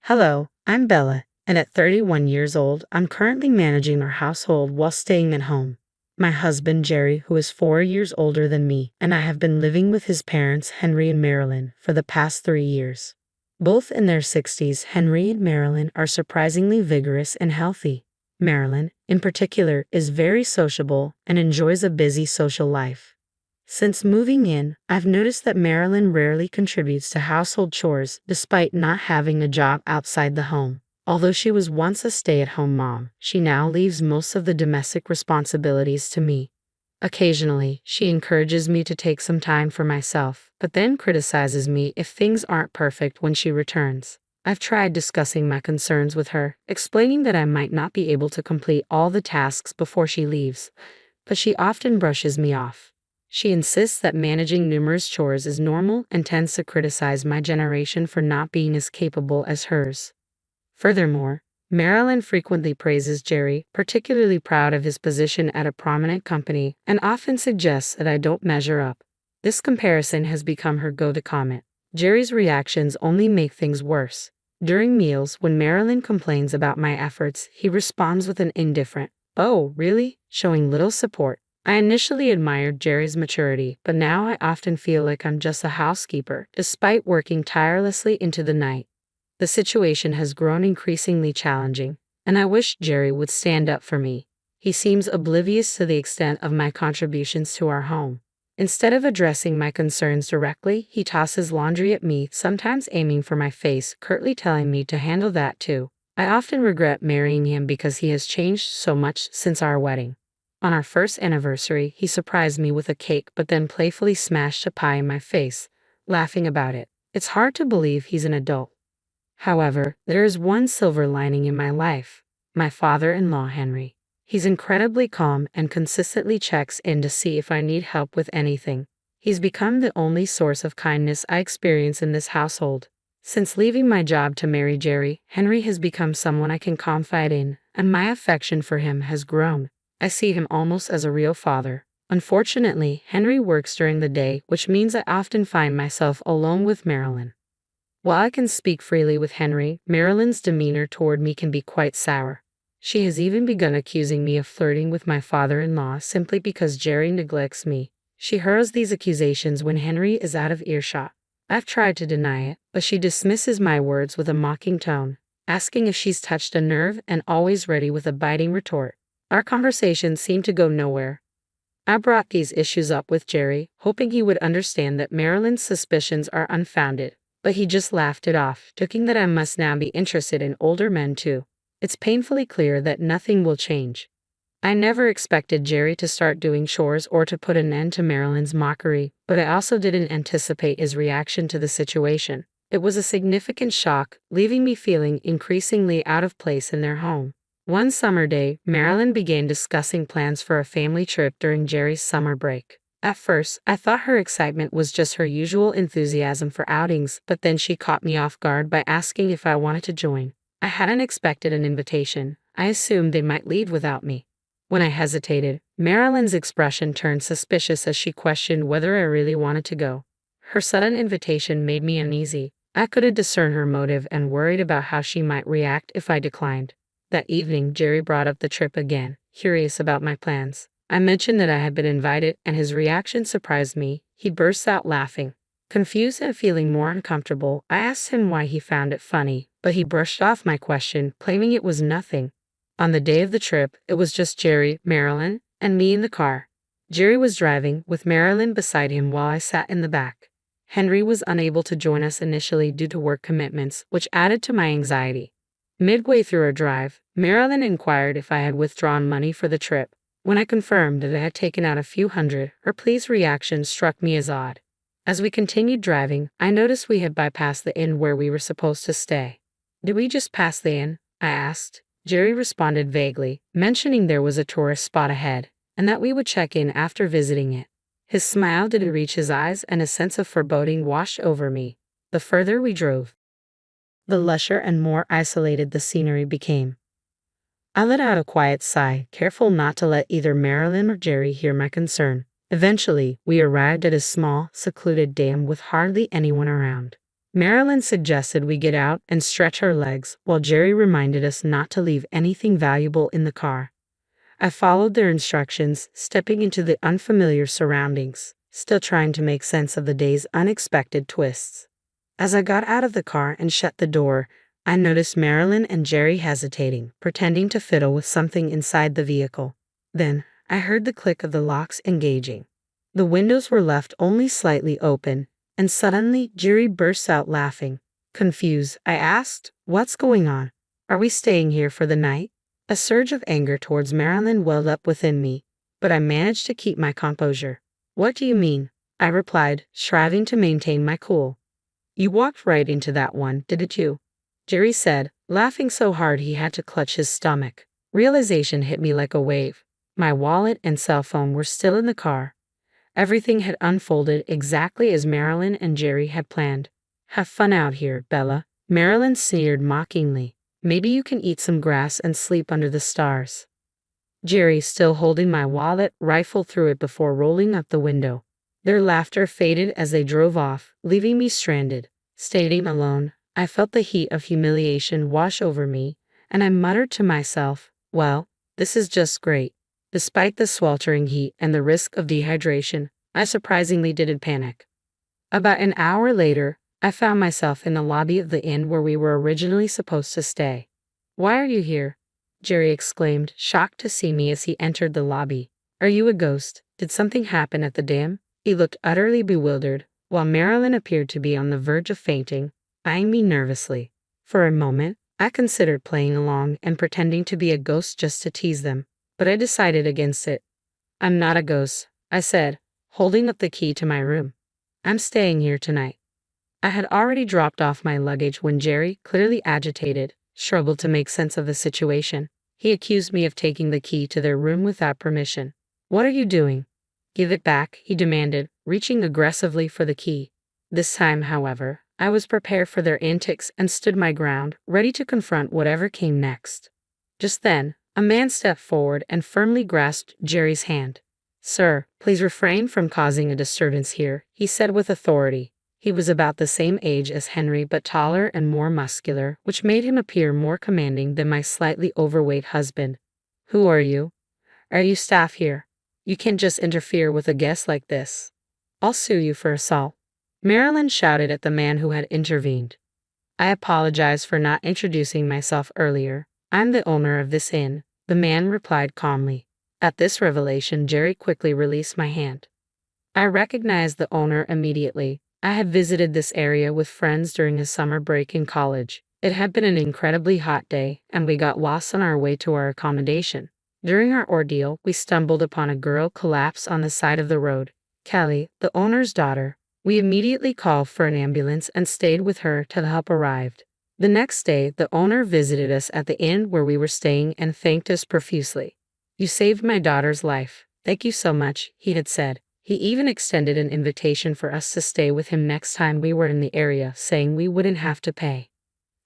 Hello, I'm Bella, and at 31 years old, I'm currently managing our household while staying at home. My husband, Jerry, who is 4 years older than me, and I have been living with his parents, Henry and Marilyn, for the past 3 years. Both in their 60s, Henry and Marilyn are surprisingly vigorous and healthy. Marilyn, in particular, is very sociable and enjoys a busy social life. Since moving in, I've noticed that Marilyn rarely contributes to household chores despite not having a job outside the home. Although she was once a stay-at-home mom, she now leaves most of the domestic responsibilities to me. Occasionally, she encourages me to take some time for myself, but then criticizes me if things aren't perfect when she returns. I've tried discussing my concerns with her, explaining that I might not be able to complete all the tasks before she leaves, but she often brushes me off. She insists that managing numerous chores is normal and tends to criticize my generation for not being as capable as hers. Furthermore, Marilyn frequently praises Jerry, particularly proud of his position at a prominent company, and often suggests that I don't measure up. This comparison has become her go-to comment. Jerry's reactions only make things worse. During meals, when Marilyn complains about my efforts, he responds with an indifferent, "Oh, really?" showing little support. I initially admired Jerry's maturity, but now I often feel like I'm just a housekeeper, despite working tirelessly into the night. The situation has grown increasingly challenging, and I wish Jerry would stand up for me. He seems oblivious to the extent of my contributions to our home. Instead of addressing my concerns directly, he tosses laundry at me, sometimes aiming for my face, curtly telling me to handle that too. I often regret marrying him because he has changed so much since our wedding. On our first anniversary, he surprised me with a cake but then playfully smashed a pie in my face, laughing about it. It's hard to believe he's an adult. However, there is one silver lining in my life: my father-in-law, Henry. He's incredibly calm and consistently checks in to see if I need help with anything. He's become the only source of kindness I experience in this household. Since leaving my job to marry Jerry, Henry has become someone I can confide in, and my affection for him has grown. I see him almost as a real father. Unfortunately, Henry works during the day, which means I often find myself alone with Marilyn. While I can speak freely with Henry, Marilyn's demeanor toward me can be quite sour. She has even begun accusing me of flirting with my father-in-law simply because Jerry neglects me. She hurls these accusations when Henry is out of earshot. I've tried to deny it, but she dismisses my words with a mocking tone, asking if she's touched a nerve and always ready with a biting retort. Our conversations seem to go nowhere. I brought these issues up with Jerry, hoping he would understand that Marilyn's suspicions are unfounded, but he just laughed it off, joking that I must now be interested in older men too. It's painfully clear that nothing will change. I never expected Jerry to start doing chores or to put an end to Marilyn's mockery, but I also didn't anticipate his reaction to the situation. It was a significant shock, leaving me feeling increasingly out of place in their home. One summer day, Marilyn began discussing plans for a family trip during Jerry's summer break. At first, I thought her excitement was just her usual enthusiasm for outings, but then she caught me off guard by asking if I wanted to join. I hadn't expected an invitation. I assumed they might leave without me. When I hesitated, Marilyn's expression turned suspicious as she questioned whether I really wanted to go. Her sudden invitation made me uneasy. I couldn't discern her motive and worried about how she might react if I declined. That evening, Jerry brought up the trip again, curious about my plans. I mentioned that I had been invited, and his reaction surprised me. He burst out laughing. Confused and feeling more uncomfortable, I asked him why he found it funny, but he brushed off my question, claiming it was nothing. On the day of the trip, it was just Jerry, Marilyn, and me in the car. Jerry was driving, with Marilyn beside him while I sat in the back. Henry was unable to join us initially due to work commitments, which added to my anxiety. Midway through our drive, Marilyn inquired if I had withdrawn money for the trip. When I confirmed that I had taken out a few hundred, her pleased reaction struck me as odd. As we continued driving, I noticed we had bypassed the inn where we were supposed to stay. "Did we just pass the inn?" I asked. Jerry responded vaguely, mentioning there was a tourist spot ahead, and that we would check in after visiting it. His smile didn't reach his eyes, and a sense of foreboding washed over me. The further we drove, the lusher and more isolated the scenery became. I let out a quiet sigh, careful not to let either Marilyn or Jerry hear my concern. Eventually, we arrived at a small, secluded dam with hardly anyone around. Marilyn suggested we get out and stretch our legs, while Jerry reminded us not to leave anything valuable in the car. I followed their instructions, stepping into the unfamiliar surroundings, still trying to make sense of the day's unexpected twists. As I got out of the car and shut the door, I noticed Marilyn and Jerry hesitating, pretending to fiddle with something inside the vehicle. Then, I heard the click of the locks engaging. The windows were left only slightly open, and suddenly Jerry burst out laughing. Confused, I asked, "What's going on? Are we staying here for the night?" A surge of anger towards Marilyn welled up within me, but I managed to keep my composure. "What do you mean?" I replied, striving to maintain my cool. "You walked right into that one, didn't you?" Jerry said, laughing so hard he had to clutch his stomach. Realization hit me like a wave. My wallet and cell phone were still in the car. Everything had unfolded exactly as Marilyn and Jerry had planned. "Have fun out here, Bella," Marilyn sneered mockingly. "Maybe you can eat some grass and sleep under the stars." Jerry, still holding my wallet, rifled through it before rolling up the window. Their laughter faded as they drove off, leaving me stranded. Standing alone, I felt the heat of humiliation wash over me, and I muttered to myself, "Well, this is just great." Despite the sweltering heat and the risk of dehydration, I surprisingly didn't panic. About an hour later, I found myself in the lobby of the inn where we were originally supposed to stay. "Why are you here?" Jerry exclaimed, shocked to see me as he entered the lobby. "Are you a ghost? Did something happen at the dam?" He looked utterly bewildered, while Marilyn appeared to be on the verge of fainting, eyeing me nervously. For a moment, I considered playing along and pretending to be a ghost just to tease them, but I decided against it. "I'm not a ghost," I said, holding up the key to my room. "I'm staying here tonight." I had already dropped off my luggage when Jerry, clearly agitated, struggled to make sense of the situation. He accused me of taking the key to their room without permission. "What are you doing?" "Give it back," he demanded, reaching aggressively for the key. This time, however, I was prepared for their antics and stood my ground, ready to confront whatever came next. Just then, a man stepped forward and firmly grasped Jerry's hand. "Sir, please refrain from causing a disturbance here," he said with authority. He was about the same age as Henry but taller and more muscular, which made him appear more commanding than my slightly overweight husband. "Who are you? Are you staff here? You can't just interfere with a guest like this. I'll sue you for assault." Marilyn shouted at the man who had intervened. "I apologize for not introducing myself earlier. I'm the owner of this inn," the man replied calmly. At this revelation, Jerry quickly released my hand. I recognized the owner immediately. I had visited this area with friends during a summer break in college. It had been an incredibly hot day, and we got lost on our way to our accommodation. During our ordeal, we stumbled upon a girl collapsed on the side of the road. Kelly, the owner's daughter. We immediately called for an ambulance and stayed with her till help arrived. The next day, the owner visited us at the inn where we were staying and thanked us profusely. "You saved my daughter's life. Thank you so much," he had said. He even extended an invitation for us to stay with him next time we were in the area, saying we wouldn't have to pay.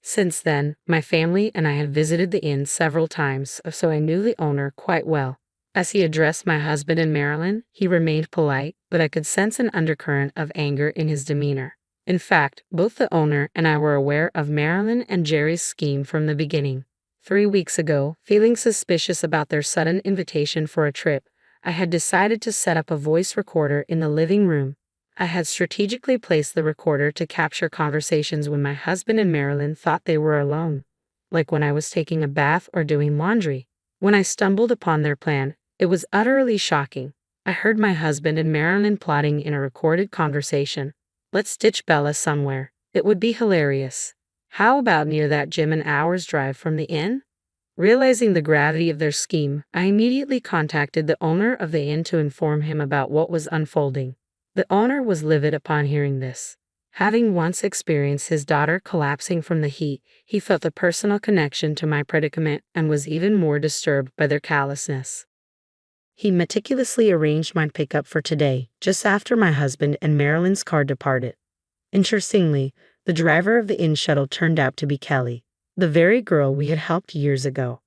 Since then, my family and I had visited the inn several times, so I knew the owner quite well. As he addressed my husband and Marilyn, he remained polite, but I could sense an undercurrent of anger in his demeanor. In fact, both the owner and I were aware of Marilyn and Jerry's scheme from the beginning. 3 weeks ago, feeling suspicious about their sudden invitation for a trip, I had decided to set up a voice recorder in the living room. I had strategically placed the recorder to capture conversations when my husband and Marilyn thought they were alone, like when I was taking a bath or doing laundry. When I stumbled upon their plan, it was utterly shocking. I heard my husband and Marilyn plotting in a recorded conversation. "Let's ditch Bella somewhere. It would be hilarious. How about near that gym an hour's drive from the inn?" Realizing the gravity of their scheme, I immediately contacted the owner of the inn to inform him about what was unfolding. The owner was livid upon hearing this. Having once experienced his daughter collapsing from the heat, he felt a personal connection to my predicament and was even more disturbed by their callousness. He meticulously arranged my pickup for today, just after my husband and Marilyn's car departed. Interestingly, the driver of the inn shuttle turned out to be Kelly, the very girl we had helped years ago.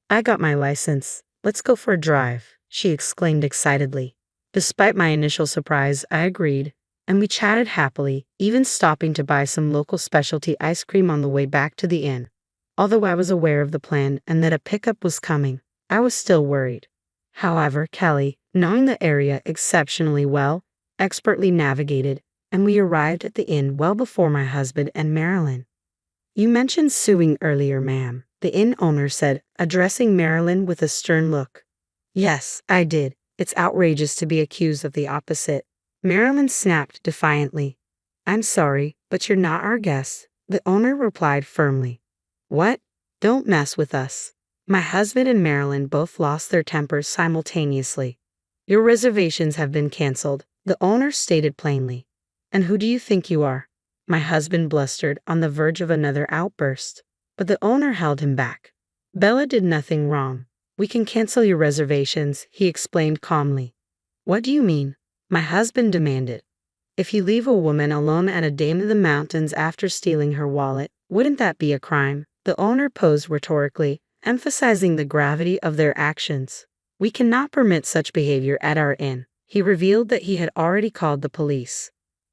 "I got my license. Let's go for a drive," she exclaimed excitedly. Despite my initial surprise, I agreed. and we chatted happily, even stopping to buy some local specialty ice cream on the way back to the inn. Although I was aware of the plan and that a pickup was coming, I was still worried. However, Kelly, knowing the area exceptionally well, expertly navigated, and we arrived at the inn well before my husband and Marilyn. You mentioned suing earlier, ma'am, the inn owner said, addressing Marilyn with a stern look. Yes, I did. It's outrageous to be accused of the opposite. Marilyn snapped defiantly. I'm sorry, but you're not our guest, the owner replied firmly. What? Don't mess with us. My husband and Marilyn both lost their tempers simultaneously. Your reservations have been canceled, the owner stated plainly. And who do you think you are? My husband blustered, on the verge of another outburst. But the owner held him back. Bella did nothing wrong. We can cancel your reservations, he explained calmly. What do you mean? My husband demanded. If you leave a woman alone at a dam in the mountains after stealing her wallet, wouldn't that be a crime? The owner posed rhetorically, emphasizing the gravity of their actions. We cannot permit such behavior at our inn. He revealed that he had already called the police.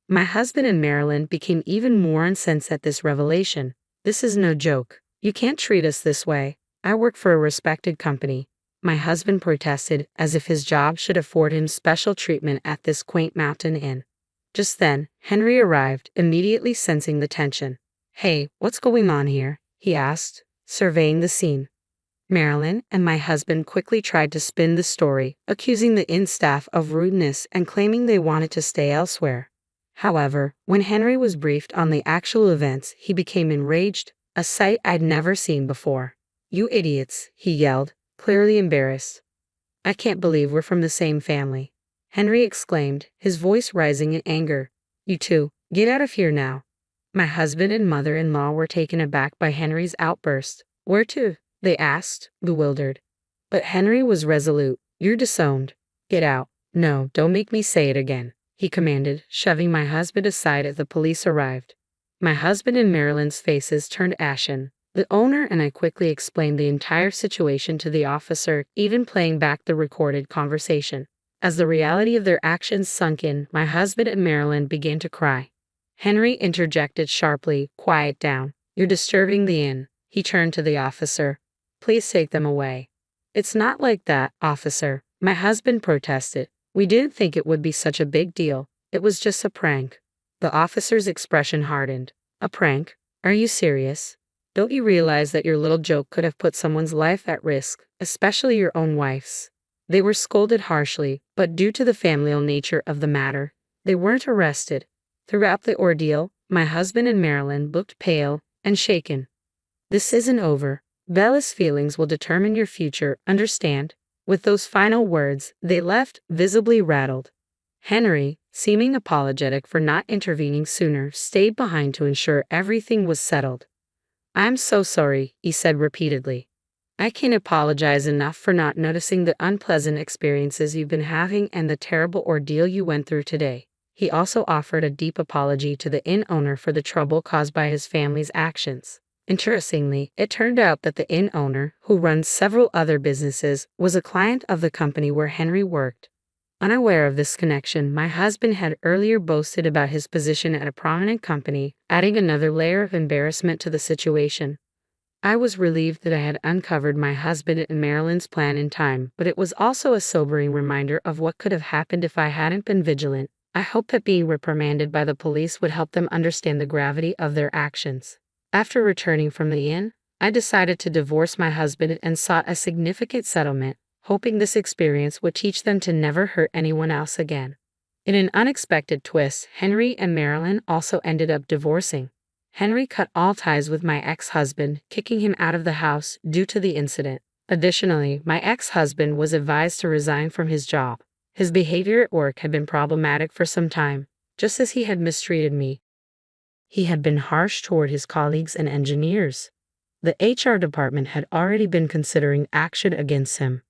My husband and Marilyn became even more incensed at this revelation. This is no joke. You can't treat us this way. I work for a respected company. My husband protested, as if his job should afford him special treatment at this quaint mountain inn. Just then, Henry arrived, immediately sensing the tension. Hey, what's going on here? He asked, surveying the scene. Marilyn and my husband quickly tried to spin the story, accusing the inn staff of rudeness and claiming they wanted to stay elsewhere. However, when Henry was briefed on the actual events, he became enraged, a sight I'd never seen before. You idiots, he yelled, clearly embarrassed. I can't believe we're from the same family, Henry exclaimed, his voice rising in anger. You two, get out of here now. My husband and mother-in-law were taken aback by Henry's outburst. Where to? They asked, bewildered. But Henry was resolute. You're disowned. Get out. No, don't make me say it again, he commanded, shoving my husband aside as the police arrived. My husband and Marilyn's faces turned ashen. The owner and I quickly explained the entire situation to the officer, even playing back the recorded conversation. As the reality of their actions sunk in, my husband and Marilyn began to cry. Henry interjected sharply, quiet down. You're disturbing the inn. He turned to the officer. Please take them away. It's not like that, officer, my husband protested. We didn't think it would be such a big deal. It was just a prank. The officer's expression hardened. A prank? Are you serious? Don't you realize that your little joke could have put someone's life at risk, especially your own wife's? They were scolded harshly, but due to the familial nature of the matter, they weren't arrested. Throughout the ordeal, my husband and Marilyn looked pale and shaken. This isn't over. Bella's feelings will determine your future, understand? With those final words, they left, visibly rattled. Henry, seeming apologetic for not intervening sooner, stayed behind to ensure everything was settled. I'm so sorry, he said repeatedly. I can't apologize enough for not noticing the unpleasant experiences you've been having and the terrible ordeal you went through today. He also offered a deep apology to the inn owner for the trouble caused by his family's actions. Interestingly, it turned out that the inn owner, who runs several other businesses, was a client of the company where Henry worked. Unaware of this connection, my husband had earlier boasted about his position at a prominent company, adding another layer of embarrassment to the situation. I was relieved that I had uncovered my husband and Marilyn's plan in time, but it was also a sobering reminder of what could have happened if I hadn't been vigilant. I hoped that being reprimanded by the police would help them understand the gravity of their actions. After returning from the inn, I decided to divorce my husband and sought a significant settlement, hoping this experience would teach them to never hurt anyone else again. In an unexpected twist, Henry and Marilyn also ended up divorcing. Henry cut all ties with my ex-husband, kicking him out of the house due to the incident. Additionally, my ex-husband was advised to resign from his job. His behavior at work had been problematic for some time, just as he had mistreated me. He had been harsh toward his colleagues and engineers. The HR department had already been considering action against him.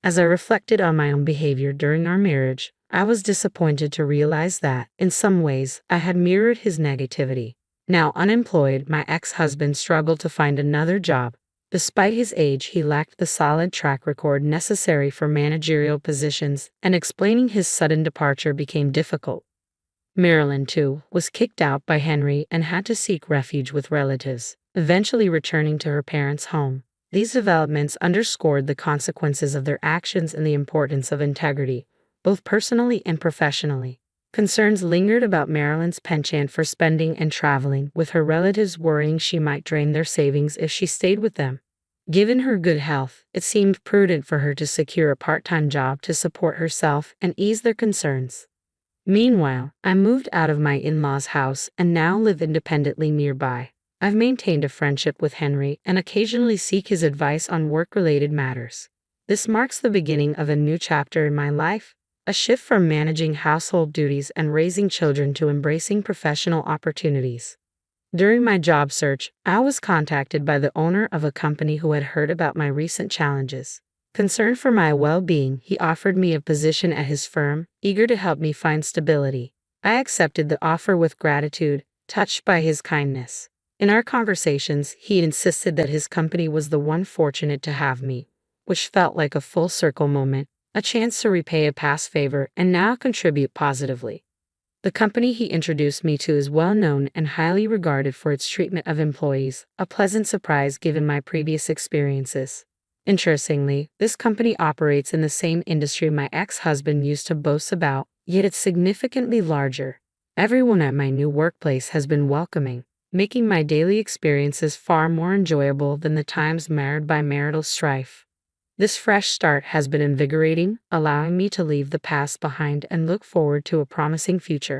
As I reflected on my own behavior during our marriage, I was disappointed to realize that, in some ways, I had mirrored his negativity. Now unemployed, my ex-husband struggled to find another job. Despite his age, he lacked the solid track record necessary for managerial positions, and explaining his sudden departure became difficult. Marilyn, too, was kicked out by Henry and had to seek refuge with relatives, eventually returning to her parents' home. These developments underscored the consequences of their actions and the importance of integrity, both personally and professionally. Concerns lingered about Marilyn's penchant for spending and traveling, with her relatives worrying she might drain their savings if she stayed with them. Given her good health, it seemed prudent for her to secure a part-time job to support herself and ease their concerns. Meanwhile, I moved out of my in-laws' house and now live independently nearby. I've maintained a friendship with Henry and occasionally seek his advice on work-related matters. This marks the beginning of a new chapter in my life, a shift from managing household duties and raising children to embracing professional opportunities. During my job search, I was contacted by the owner of a company who had heard about my recent challenges. Concerned for my well-being, he offered me a position at his firm, eager to help me find stability. I accepted the offer with gratitude, touched by his kindness. In our conversations, he insisted that his company was the one fortunate to have me, which felt like a full circle moment, a chance to repay a past favor and now contribute positively. The company he introduced me to is well known and highly regarded for its treatment of employees, a pleasant surprise given my previous experiences. Interestingly, this company operates in the same industry my ex-husband used to boast about, yet it's significantly larger. Everyone at my new workplace has been welcoming, making my daily experiences far more enjoyable than the times marred by marital strife. This fresh start has been invigorating, allowing me to leave the past behind and look forward to a promising future.